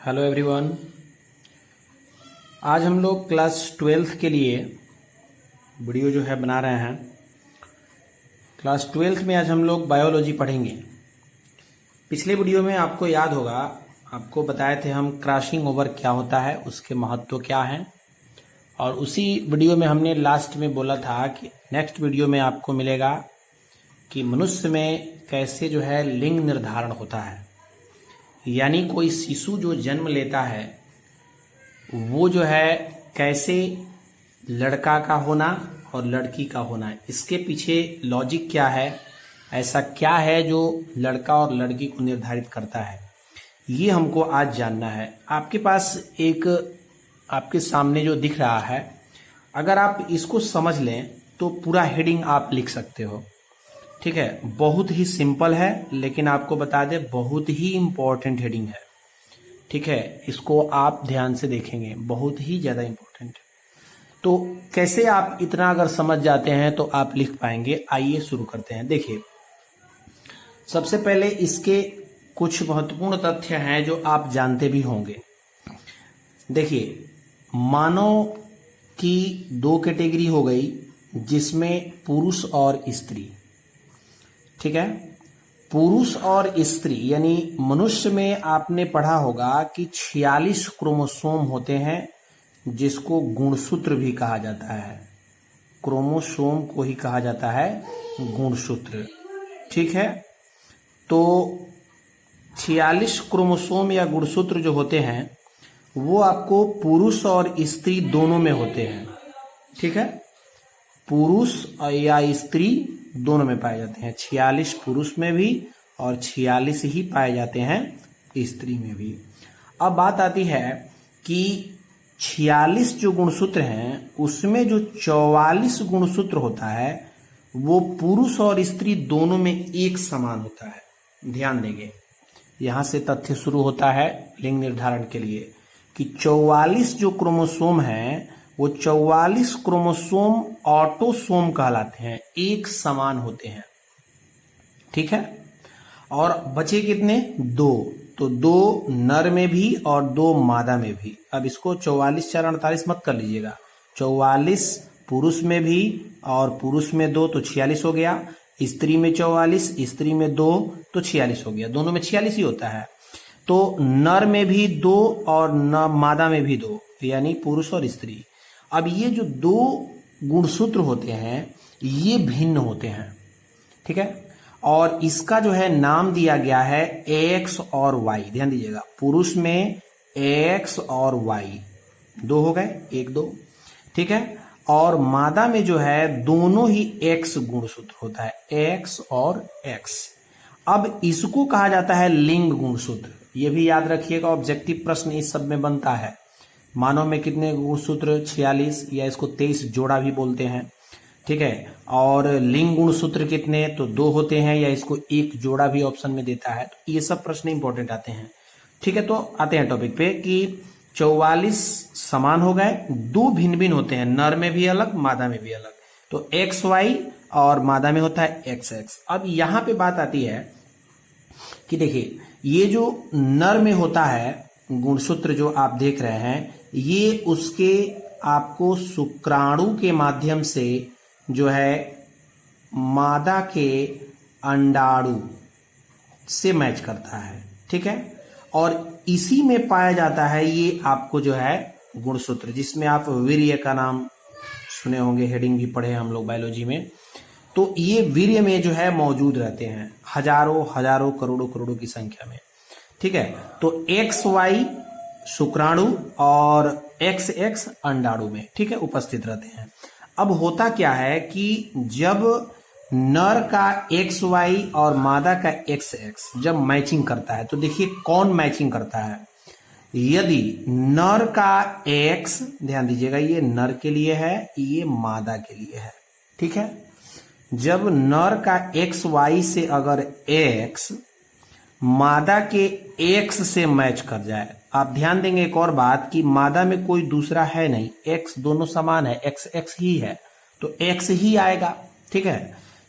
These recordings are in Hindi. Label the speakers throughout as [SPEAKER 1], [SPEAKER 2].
[SPEAKER 1] Hello everyone. आज हम लोग क्लास 12th के लिए वीडियो जो है बना रहे हैं। क्लास 12th में आज हम लोग बायोलॉजी पढ़ेंगे। पिछले वीडियो में आपको याद होगा, आपको बताए थे हम क्रॉसिंग ओवर क्या होता है, उसके महत्व क्या हैं, और उसी वीडियो में हमने लास्ट में बोला था कि नेक्स्ट वीडियो में आपको मिलेगा कि मनुष्य में कैसे जो है लिंग निर्धारण होता है। यानी कोई शिशु जो जन्म लेता है वो जो है कैसे लड़का का होना और लड़की का होना, इसके पीछे लॉजिक क्या है, ऐसा क्या है जो लड़का और लड़की को निर्धारित करता है, ये हमको आज जानना है। आपके पास एक आपके सामने जो दिख रहा है, अगर आप इसको समझ लें तो पूरा हेडिंग आप लिख सकते हो। ठीक है, बहुत ही सिंपल है, लेकिन आपको बता दें बहुत ही इंपॉर्टेंट हेडिंग है। ठीक है, इसको आप ध्यान से देखेंगे, बहुत ही ज्यादा इंपॉर्टेंट है। तो कैसे आप इतना अगर समझ जाते हैं तो आप लिख पाएंगे। आइए शुरू करते हैं। देखिए, सबसे पहले इसके कुछ महत्वपूर्ण तथ्य हैं जो आप जानते भी होंगे। देखिए, मानव की दो कैटेगरी हो गई, जिसमें पुरुष और स्त्री। ठीक है, पुरुष और स्त्री यानी मनुष्य में आपने पढ़ा होगा कि 46 क्रोमोसोम होते हैं, जिसको गुणसूत्र भी कहा जाता है। क्रोमोसोम को ही कहा जाता है गुणसूत्र। ठीक है, तो 46 क्रोमोसोम या गुणसूत्र जो होते हैं वो आपको पुरुष और स्त्री दोनों में होते हैं। ठीक है, पुरुष या स्त्री दोनों में पाए जाते हैं। 46 पुरुष में भी और 46 ही पाए जाते हैं स्त्री में भी। अब बात आती है कि 46 जो गुणसूत्र हैं उसमें जो 44 गुणसूत्र होता है वो पुरुष और स्त्री दोनों में एक समान होता है। ध्यान देंगे, यहां से तथ्य शुरू होता है लिंग निर्धारण के लिए कि 44 जो क्रोमोसोम हैं वो 44 क्रोमोसोम ऑटोसोम कहलाते हैं, एक समान होते हैं। ठीक है, और बचे कितने? दो। तो दो नर में भी और दो मादा में भी। अब इसको 44 4 48 मत कर लीजिएगा। 44 पुरुष में भी और पुरुष में दो तो 46 हो गया। स्त्री में 44, स्त्री में दो तो 46 हो गया। दोनों में 46 ही होता है। तो नर में भी दो और मादा में भी दो, यानी पुरुष और स्त्री। अब ये जो दो गुणसूत्र होते हैं ये भिन्न होते हैं। ठीक है, और इसका जो है नाम दिया गया है एक्स और वाई। ध्यान दीजिएगा, पुरुष में एक्स और वाई दो हो गए, एक दो। ठीक है, और मादा में जो है दोनों ही एक्स गुणसूत्र होता है, एक्स और एक्स। अब इसको कहा जाता है लिंग गुणसूत्र। ये भी याद रखिएगा, ऑब्जेक्टिव प्रश्न इस सब में बनता है। मानव में कितने गुणसूत्र? 46, या इसको 23 जोड़ा भी बोलते हैं। ठीक है, और लिंग गुणसूत्र कितने? तो दो होते हैं, या इसको एक जोड़ा भी ऑप्शन में देता है। तो ये सब प्रश्न इंपॉर्टेंट आते हैं। ठीक है, तो आते हैं टॉपिक पे कि 44 समान हो गए, दो भिन्न भिन्न होते हैं, नर में भी अलग मादा में भी अलग। तो एक्स वाई और मादा में होता है एक्स एक्स। अब यहां पे बात आती है कि देखिए, ये जो नर में होता है गुणसूत्र जो आप देख रहे हैं, ये उसके आपको शुक्राणु के माध्यम से जो है मादा के अंडाणु से मैच करता है। ठीक है, और इसी में पाया जाता है ये आपको जो है गुणसूत्र, जिसमें आप वीर्य का नाम सुने होंगे, हेडिंग भी पढ़े हम लोग बायोलॉजी में। तो ये वीर्य में जो है मौजूद रहते हैं हजारों हजारों करोड़ों करोड़ों की संख्या में। ठीक है, तो एक्स वाई शुक्राणु और एक्स एक्स अंडाणु में, ठीक है, उपस्थित रहते हैं। अब होता क्या है कि जब नर का एक्स वाई और मादा का एक्स एक्स जब मैचिंग करता है, तो देखिए कौन मैचिंग करता है। यदि नर का एक्स, ध्यान दीजिएगा, ये नर के लिए है, ये मादा के लिए है। ठीक है, जब नर का एक्स वाई से अगर एक्स मादा के एक्स से मैच कर जाए, आप ध्यान देंगे एक और बात कि मादा में कोई दूसरा है नहीं, एक्स दोनों समान है, एक्स एक्स ही है, तो एक्स ही आएगा। ठीक है,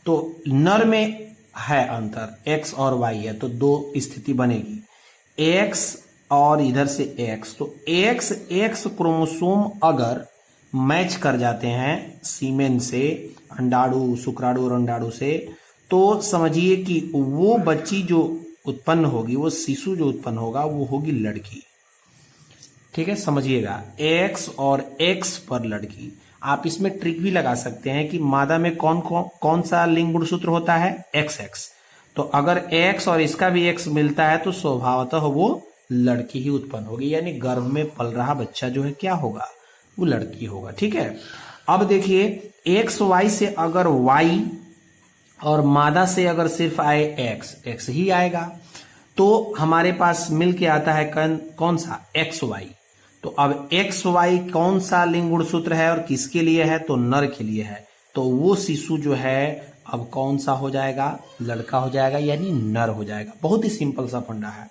[SPEAKER 1] तो नर में है अंतर, एक्स और वाई है, तो दो स्थिति बनेगी। एक्स और इधर से एक्स, तो एक्स एक्स क्रोमोसोम अगर मैच कर जाते हैं सीमेन से, अंडाणु, शुक्राणु और अंडाणु से, तो समझिए कि वो बच्ची जो उत्पन्न होगी, वो शिशु जो उत्पन्न होगा, वो होगी लड़की। ठीक है, समझिएगा, एक्स और एक्स पर लड़की। आप इसमें ट्रिक भी लगा सकते हैं कि मादा में कौन सा लिंग गुणसूत्र होता है, एक्स एक्स। तो अगर एक्स और इसका भी एक्स मिलता है तो स्वभावतः वो लड़की ही उत्पन्न होगी, यानी गर्भ में पल रहा बच्चा जो है क्या होगा, वो लड़की होगा। ठीक है, अब देखिए एक्स वाई से अगर वाई और मादा से अगर सिर्फ आए एक्स, एक्स ही आएगा, तो हमारे पास मिल के आता है कौन सा, एक्स वाई। तो अब एक्स वाई कौन सा लिंग गुणसूत्र है और किसके लिए है, तो नर के लिए है। तो वो शिशु जो है अब कौन सा हो जाएगा, लड़का हो जाएगा, यानी नर हो जाएगा। बहुत ही सिंपल सा फंडा है।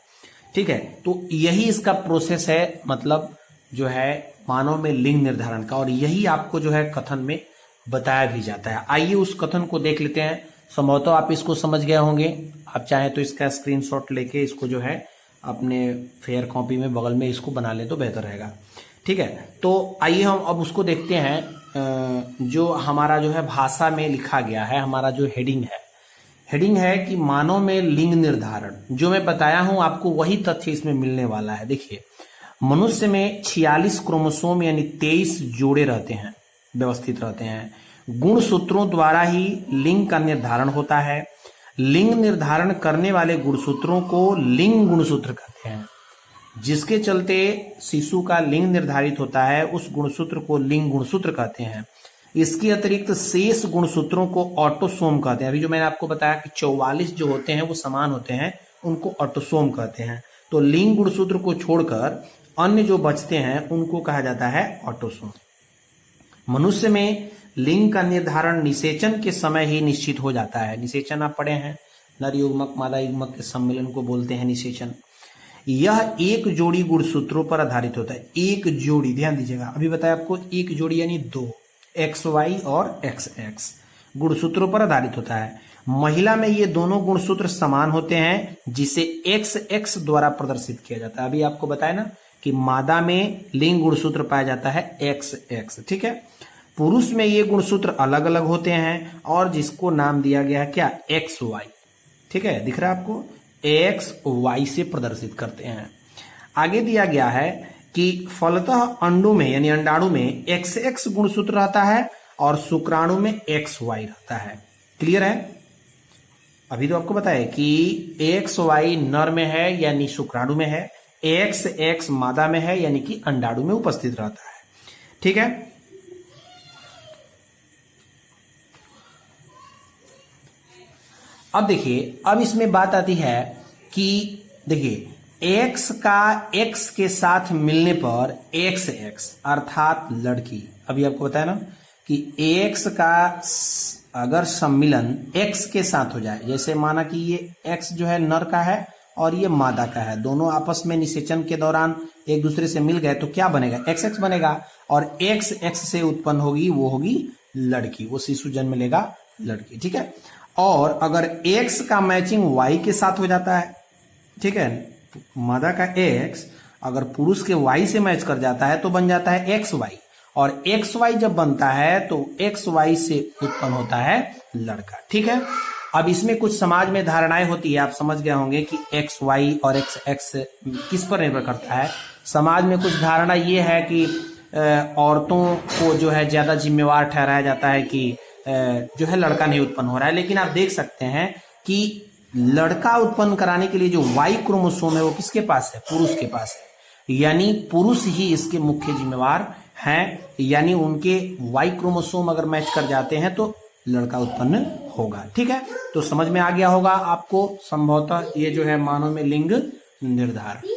[SPEAKER 1] ठीक है, तो यही इसका प्रोसेस है, मतलब जो है मानव में लिंग निर्धारण का, और यही आपको जो है कथन में बताया भी जाता है। आइए उस कथन को देख लेते हैं। संभवतः आप इसको समझ गए होंगे। आप चाहें तो इसका स्क्रीनशॉट लेके इसको जो है अपने फेयर कॉपी में बगल में इसको बना लें तो बेहतर रहेगा। ठीक है, तो आइए हम अब उसको देखते हैं। जो हमारा जो है भाषा में लिखा गया है, हमारा जो हेडिंग है कि मानव में लिंग निर्धारण। जो मैं बताया हूं आपको वही तथ्य इसमें मिलने वाला है। देखिए, मनुष्य में 46 क्रोमोसोम यानी 23 जोड़े रहते हैं, व्यवस्थित रहते हैं। गुणसूत्रों द्वारा ही लिंग का निर्धारण होता है। लिंग निर्धारण करने वाले गुणसूत्रों को लिंग गुणसूत्र कहते हैं। जिसके चलते शिशु का लिंग निर्धारित होता है, उस गुणसूत्र को लिंग गुणसूत्र कहते हैं। इसके अतिरिक्त शेष गुणसूत्रों को ऑटोसोम कहते हैं। अभी जो मैंने आपको बताया कि 44 जो होते हैं वो समान होते हैं, उनको ऑटोसोम कहते हैं। तो लिंग गुणसूत्र को छोड़कर अन्य जो बचते हैं उनको कहा जाता है ऑटोसोम। मनुष्य में लिंग का निर्धारण निषेचन के समय ही निश्चित हो जाता है। निषेचन आप पढ़े हैं, नर युग्मक मादा युग्मक के सम्मिलन को बोलते हैं निषेचन। यह एक जोड़ी गुणसूत्रों पर आधारित होता है। एक जोड़ी, ध्यान दीजिएगा, अभी बताया आपको एक जोड़ी यानी दो, एक्स वाई और एक्स एक्स गुणसूत्रों पर आधारित होता है। महिला में ये दोनों गुणसूत्र समान होते हैं, जिसे एक्स एक्स द्वारा प्रदर्शित किया जाता है। अभी आपको बताया ना कि मादा में लिंग गुणसूत्र पाया जाता है एक्स एक्स। ठीक है, पुरुष में ये गुणसूत्र अलग अलग होते हैं और जिसको नाम दिया गया है क्या, एक्स वाई। ठीक है, दिख रहा है आपको, एक्स वाई से प्रदर्शित करते हैं। आगे दिया गया है कि फलतः अंडों में यानी अंडाणु में एक्स एक्स गुणसूत्र रहता है और शुक्राणु में एक्स वाई रहता है। क्लियर है? अभी तो आपको बताया कि एक्स वाई नर में है यानी शुक्राणु में है, एक्स एक्स मादा में है यानी कि अंडाणु में उपस्थित रहता है। ठीक है, अब देखिए, अब इसमें बात आती है कि देखिए एक्स का एक्स के साथ मिलने पर एक्स एक्स अर्थात लड़की। अभी आपको बताया ना कि एक्स का अगर सम्मिलन एक्स के साथ हो जाए, जैसे माना कि ये एक्स जो है नर का है और ये मादा का है, दोनों आपस में निषेचन के दौरान एक दूसरे से मिल गए, तो क्या बनेगा, एक्स एक्स बनेगा, और एक्स एक्स से उत्पन्न होगी वो होगी लड़की, वो शिशु जन्म लेगा लड़की। ठीक है, और अगर एक्स का मैचिंग वाई के साथ हो जाता है, ठीक है, मादा का एक्स अगर पुरुष के वाई से मैच कर जाता है तो बन जाता है एक्स वाई, और एक्स वाई जब बनता है तो एक्स वाई से उत्पन्न होता है लड़का। ठीक है, अब इसमें कुछ समाज में धारणाएं होती है, आप समझ गए होंगे कि एक्स वाई और एक्स एक्स किस पर निर्भर करता है। समाज में कुछ धारणा ये है कि औरतों को जो है ज्यादा जिम्मेवार ठहराया जाता है कि जो है लड़का नहीं उत्पन्न हो रहा है, लेकिन आप देख सकते हैं कि लड़का उत्पन्न कराने के लिए जो वाई क्रोमोसोम है वो किसके पास है, पुरुष के पास है, यानी पुरुष ही इसके मुख्य जिम्मेवार हैं, यानी उनके वाई क्रोमोसोम अगर मैच कर जाते हैं तो लड़का उत्पन्न होगा। ठीक है, तो समझ में आ गया होगा आपको संभवतः ये जो है मानव में लिंग निर्धारण।